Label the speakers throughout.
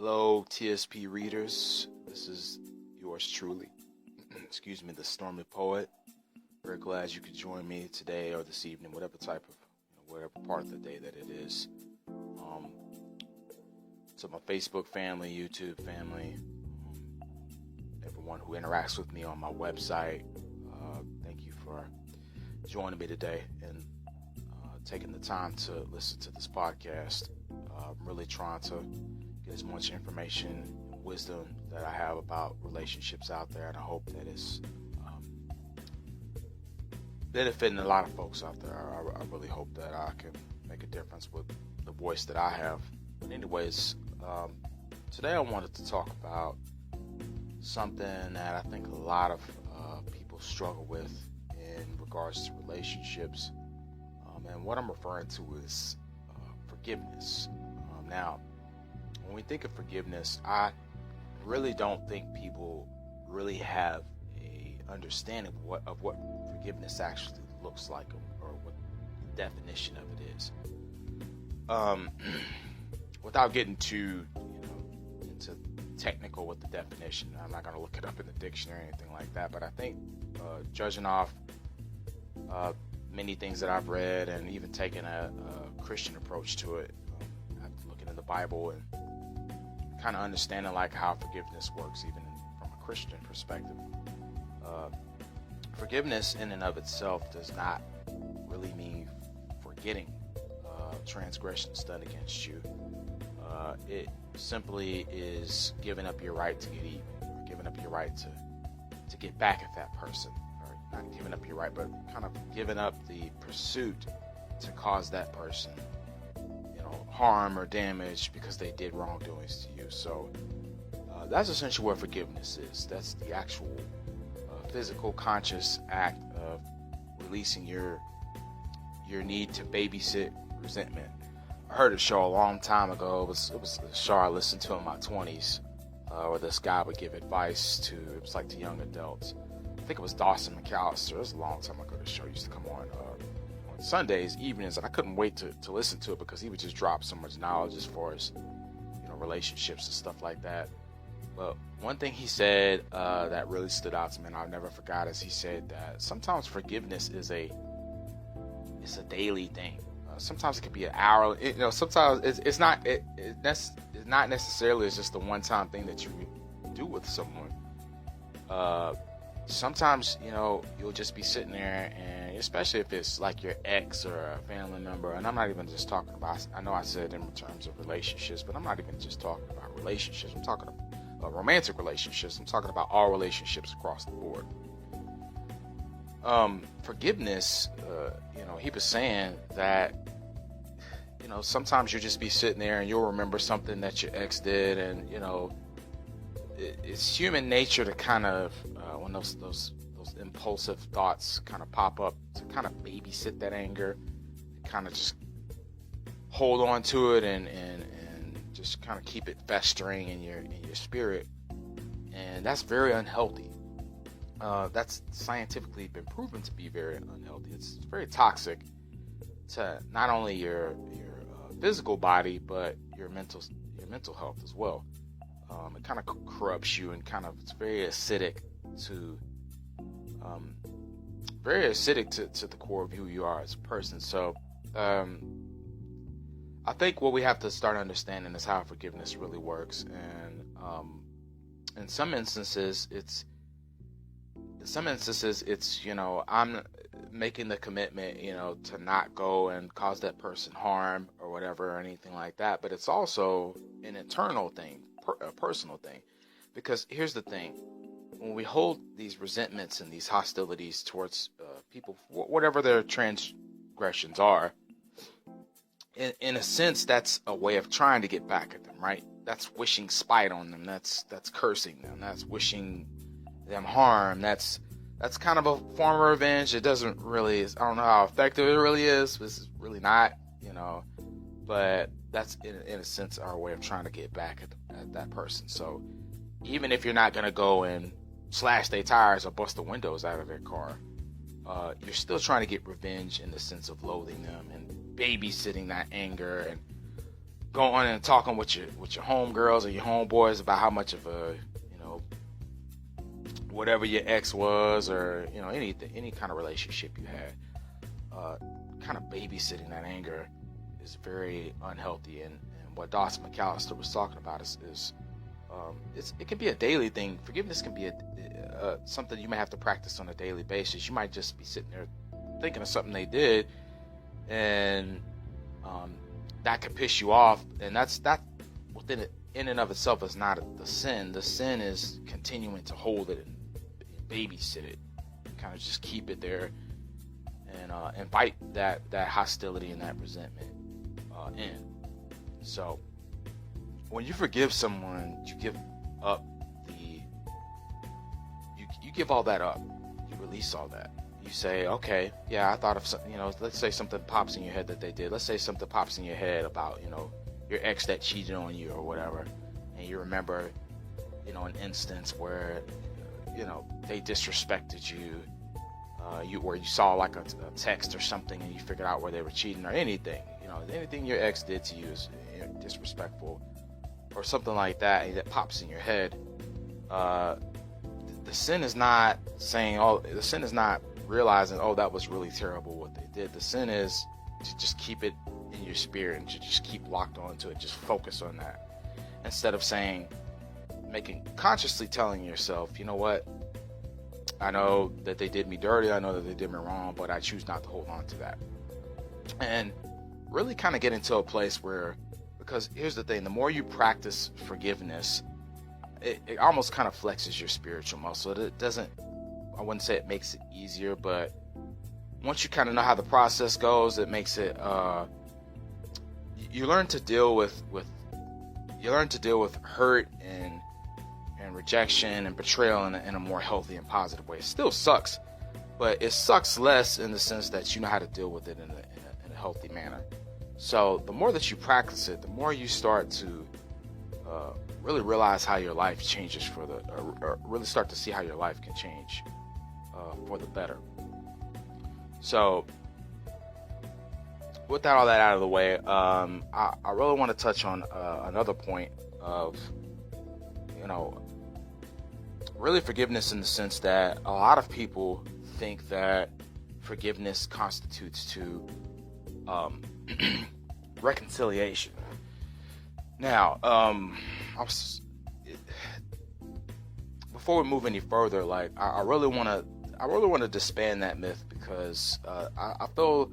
Speaker 1: Hello, T.S.P readers. This is yours truly. Excuse me, the Stormy Poet. Very glad you could join me today or this evening, whatever type of, whatever part of the day that it is. To my Facebook family, YouTube family, everyone who interacts with me on my website, thank you for joining me today and taking the time to listen to this podcast. I'm really trying to get as much information and wisdom that I have about relationships out there, and I hope that it's benefiting a lot of folks out there. I really hope that I can make a difference with the voice that I have. But anyways, today I wanted to talk about something that I think a lot of people struggle with in regards to relationships, and what I'm referring to is forgiveness. Now, when we think of forgiveness, I really don't think people really have a understanding of what forgiveness actually looks like, or what the definition of it is. Without getting too into technical with the definition, I'm not going to look it up in the dictionary or anything like that, but I think judging off many things that I've read and even taking a Christian approach to it, looking in the Bible and kind of understanding like how forgiveness works, even from a Christian perspective. Forgiveness in and of itself does not really mean forgetting transgressions done against you. It simply is giving up your right to get even, or giving up your right to get back at that person, or not giving up your right, but kind of giving up the pursuit to cause that person harm or damage because they did wrongdoings to you. So that's essentially what forgiveness is. That's the actual physical, conscious act of releasing your need to babysit resentment. I heard a show a long time ago. It was a show I listened to in my 20s, where this guy would give advice to, it was like to young adults. I think it was Dawson McAllister. It was a long time ago. The show used to come on Sundays evenings, and I couldn't wait to listen to it because he would just drop so much knowledge as far as relationships and stuff like that. But one thing he said that really stood out to me, and I'll never forgot, is he said that sometimes forgiveness is a daily thing. Sometimes it could be an hour. Sometimes it's not necessarily it's just a one-time thing that you do with someone. Sometimes you'll just be sitting there, and especially if it's like your ex or a family member, and I'm not even just talking about, I know I said in terms of relationships, but I'm not even just talking about relationships. I'm talking about romantic relationships. I'm talking about all relationships across the board. Forgiveness, he was saying that sometimes you'll just be sitting there and you'll remember something that your ex did, and it's human nature to kind of when those impulsive thoughts kind of pop up, to kind of babysit that anger, kind of just hold on to it and just kind of keep it festering in your spirit, and that's very unhealthy. That's scientifically been proven to be very unhealthy. It's very toxic to not only your physical body, but your mental health as well. It kind of corrupts you, and kind of it's very acidic to the core of who you are as a person. So I think what we have to start understanding is how forgiveness really works, and in some instances it's I'm making the commitment to not go and cause that person harm or whatever, or anything like that. But it's also an internal thing, a personal thing, because here's the thing: when we hold these resentments and these hostilities towards people, whatever their transgressions are, in a sense, that's a way of trying to get back at them, right? That's wishing spite on them. That's cursing them. That's wishing them harm. That's kind of a form of revenge. It doesn't really, I don't know how effective it really is. It's really not, but that's in a sense our way of trying to get back at that person. So even if you're not going to go and slash their tires or bust the windows out of their car, you're still trying to get revenge in the sense of loathing them and babysitting that anger and going and talking with your homegirls or your homeboys about how much of a, whatever your ex was, or any kind of relationship you had. Kind of babysitting that anger is very unhealthy, and what Dawson McAllister was talking about is it can be a daily thing. Forgiveness can be something you may have to practice on a daily basis. You might just be sitting there thinking of something they did, and that could piss you off, and that within it, in and of itself, is not the sin. The sin is continuing to hold it and babysit it, kind of just keep it there, and invite that hostility and that resentment in. So when you forgive someone, you give up you give all that up. You release all that. You say, okay, yeah, I thought of something, let's say something pops in your head that they did. Let's say something pops in your head about, your ex that cheated on you or whatever. And you remember, an instance where, they disrespected you. Where you saw like a text or something and you figured out where they were cheating, or anything. Anything your ex did to you is disrespectful, or something like that, and that pops in your head. The sin is not saying, the sin is not realizing, that was really terrible what they did. The sin is to just keep it in your spirit and to just keep locked onto it, just focus on that. Instead of consciously telling yourself, you know what, I know that they did me dirty, I know that they did me wrong, but I choose not to hold on to that. And really kind of get into a place where, because here's the thing, the more you practice forgiveness, it almost kind of flexes your spiritual muscle. It doesn't, I wouldn't say it makes it easier, but once you kind of know how the process goes, it makes it, you learn to deal with hurt and rejection and betrayal in a more healthy and positive way. It still sucks, but it sucks less in the sense that you know how to deal with it in a healthy manner. So the more that you practice it, the more you start to really realize how your life changes or really start to see how your life can change for the better. So with all that out of the way, I really want to touch on another point of, really forgiveness, in the sense that a lot of people think that forgiveness constitutes to reconciliation. Now, before we move any further, I really want to disband that myth, because I feel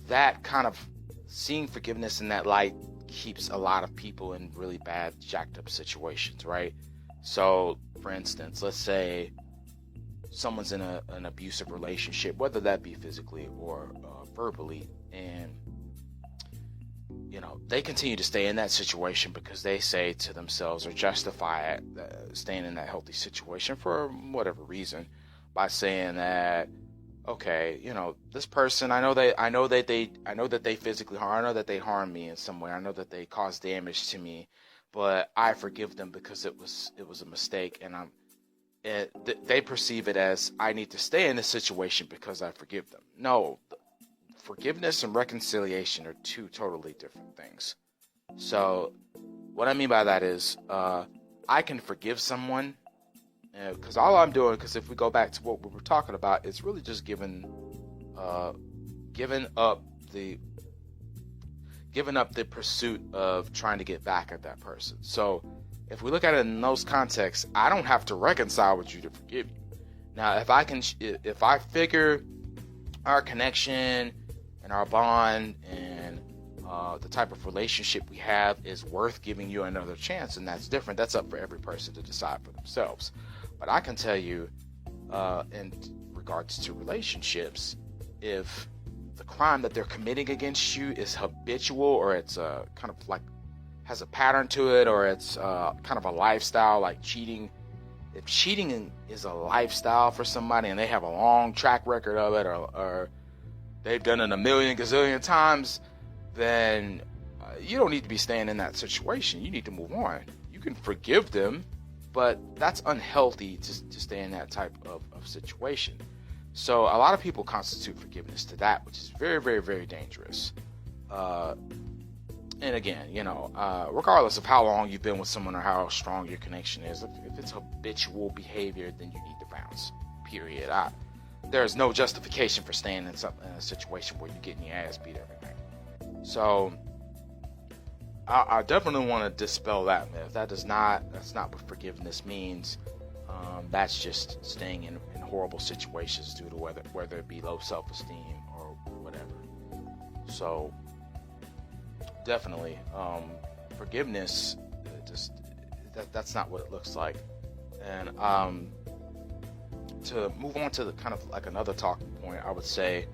Speaker 1: that kind of seeing forgiveness in that light keeps a lot of people in really bad, jacked up situations, right? So, for instance, let's say someone's in an abusive relationship, whether that be physically or verbally, and they continue to stay in that situation because they say to themselves, or justify it, staying in that healthy situation for whatever reason, by saying that, okay, this person, I know that they physically harm, I know that they harmed me in some way, I know that they caused damage to me, but I forgive them because it was a mistake, and they perceive it as, I need to stay in this situation because I forgive them. No, forgiveness and reconciliation are two totally different things. So what I mean by that is, I can forgive someone, because all I'm doing, because if we go back to what we were talking about, it's really just giving up the pursuit of trying to get back at that person. So if we look at it in those contexts, I don't have to reconcile with you to forgive you. Now, if I figure our connection and our bond and the type of relationship we have is worth giving you another chance, and that's different. That's up for every person to decide for themselves. But I can tell you, in regards to relationships, if the crime that they're committing against you is habitual, or it's kind of like has a pattern to it, or it's kind of a lifestyle, like cheating. If cheating is a lifestyle for somebody and they have a long track record of it, or they've done it a million gazillion times, then you don't need to be staying in that situation. You need to move on. You can forgive them, but that's unhealthy to stay in that type of situation. So a lot of people constitute forgiveness to that, which is very, very, very dangerous. And again, regardless of how long you've been with someone or how strong your connection is, if it's habitual behavior, then you need to bounce. Period. There's no justification for staying in a situation where you're getting your ass beat every night. So I definitely want to dispel that myth. That's not what forgiveness means. That's just staying in horrible situations due to whether it be low self-esteem or whatever. So definitely, forgiveness, that's not what it looks like. And to move on to the kind of like another talking point, I would say,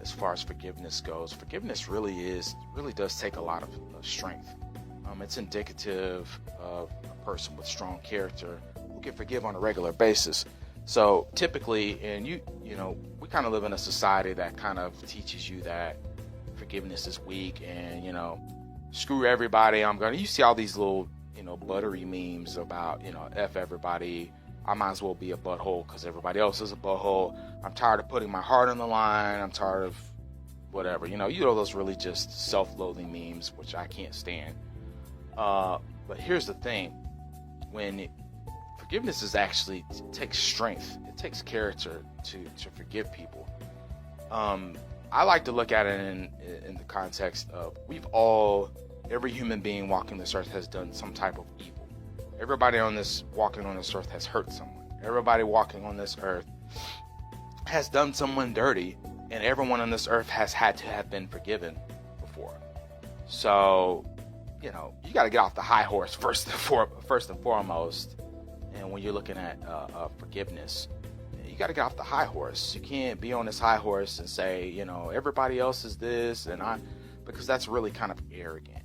Speaker 1: as far as forgiveness goes, forgiveness really does take a lot of strength. It's indicative of a person with strong character who can forgive on a regular basis. So typically, and we kind of live in a society that kind of teaches you that forgiveness is weak and, screw everybody. You see all these little, buttery memes about, F everybody. I might as well be a butthole because everybody else is a butthole. I'm tired of putting my heart on the line. I'm tired of whatever. Those really just self-loathing memes, which I can't stand. But here's the thing. When forgiveness it takes strength. It takes character to forgive people. I like to look at it in the context of every human being walking this earth has done some type of evil. Everybody walking on this earth has hurt someone. Everybody walking on this earth has done someone dirty, and everyone on this earth has had to have been forgiven before. So, you got to get off the high horse first and foremost. And when you're looking at forgiveness, you got to get off the high horse. You can't be on this high horse and say, everybody else is this because that's really kind of arrogant.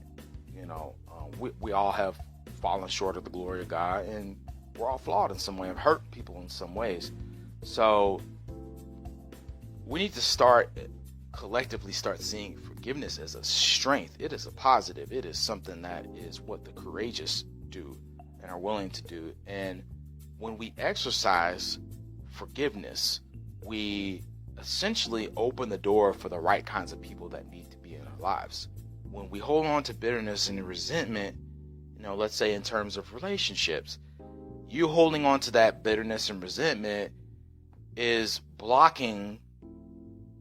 Speaker 1: We all have fallen short of the glory of God, and we're all flawed in some way and hurt people in some ways. So we need to collectively start seeing forgiveness as a strength. It is a positive. It is something that is what the courageous do and are willing to do. And when we exercise forgiveness, we essentially open the door for the right kinds of people that need to be in our lives. When we hold on to bitterness and resentment, let's say in terms of relationships, you holding on to that bitterness and resentment is blocking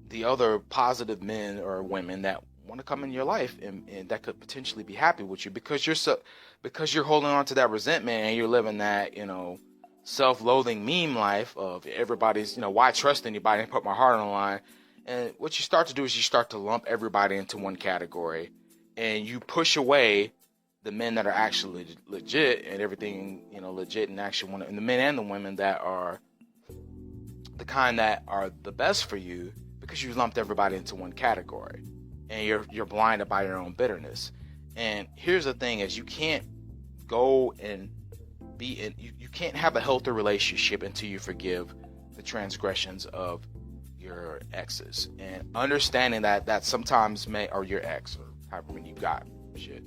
Speaker 1: the other positive men or women that want to come in your life and that could potentially be happy with you because you're holding on to that resentment and you're living that, self-loathing meme life of everybody's, why trust anybody and put my heart on the line. And what you start to do is you start to lump everybody into one category and you push away the men that are actually legit and everything, legit and actually and the men and the women that are the kind that are the best for you because you lumped everybody into one category and you're blinded by your own bitterness. And here's the thing is you can't go and you can't have a healthy relationship until you forgive the transgressions of your exes and understanding that sometimes or your ex or however many you got shit.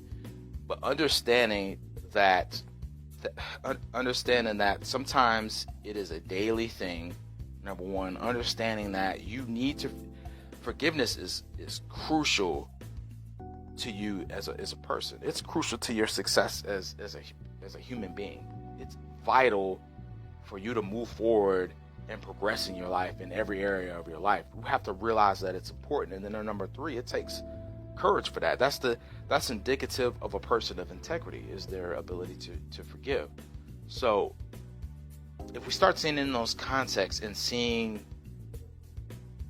Speaker 1: But understanding that sometimes it is a daily thing. Number one, understanding that you need to forgiveness is crucial to you as a person. It's crucial to your success as a human being. It's vital for you to move forward and progress in your life in every area of your life. You have to realize that it's important. And then number three, it takes courage for that. That's indicative of a person of integrity, is their ability to forgive. So if we start seeing in those contexts and seeing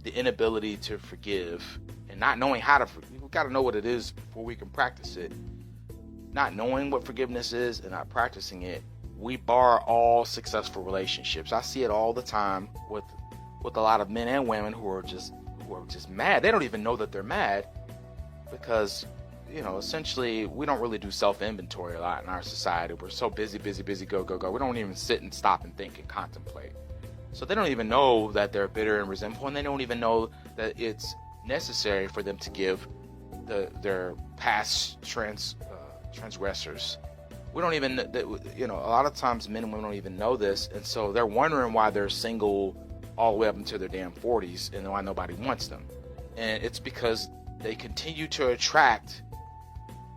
Speaker 1: the inability to forgive and not knowing how to forgive, we've got to know what it is before we can practice it. Not knowing what forgiveness is and not practicing it, we bar all successful relationships. I see it all the time with a lot of men and women who are just mad. They don't even know that they're mad because, essentially we don't really do self-inventory a lot in our society. We're so busy, go. We don't even sit and stop and think and contemplate. So they don't even know that they're bitter and resentful, and they don't even know that it's necessary for them to give their past transgressors. We don't even, a lot of times men and women don't even know this, and so they're wondering why they're single all the way up until their damn 40s and why nobody wants them. And it's because they continue to attract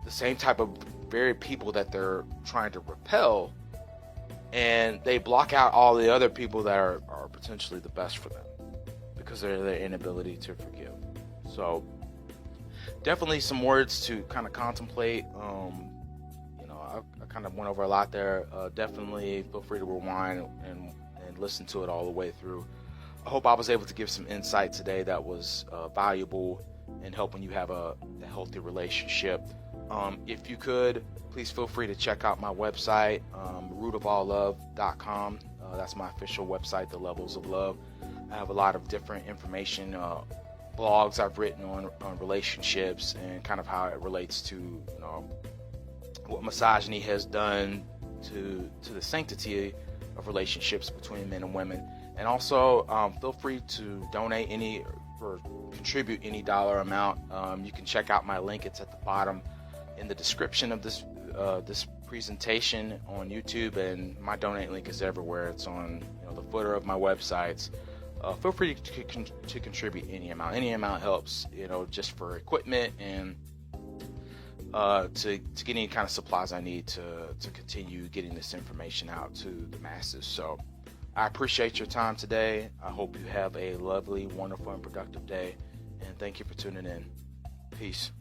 Speaker 1: the same type of very people that they're trying to repel, and they block out all the other people that are potentially the best for them because of their inability to forgive. So definitely some words to kind of contemplate. I kind of went over a lot there. Definitely feel free to rewind and listen to it all the way through. I hope I was able to give some insight today that was valuable in helping you have a healthy relationship. If you could, please feel free to check out my website, rootofalllove.com. That's my official website, The Levels of Love. I have a lot of different information, blogs I've written on relationships and kind of how it relates to what misogyny has done to the sanctity of relationships between men and women. And also feel free to donate or contribute any dollar amount. You can check out my link. It's at the bottom in the description of this presentation on YouTube, and my donate link is everywhere. It's on the footer of my websites. Feel free to contribute any amount. Any amount helps, just for equipment and to get any kind of supplies I need to continue getting this information out to the masses. So I appreciate your time today. I hope you have a lovely, wonderful, and productive day. And thank you for tuning in. Peace.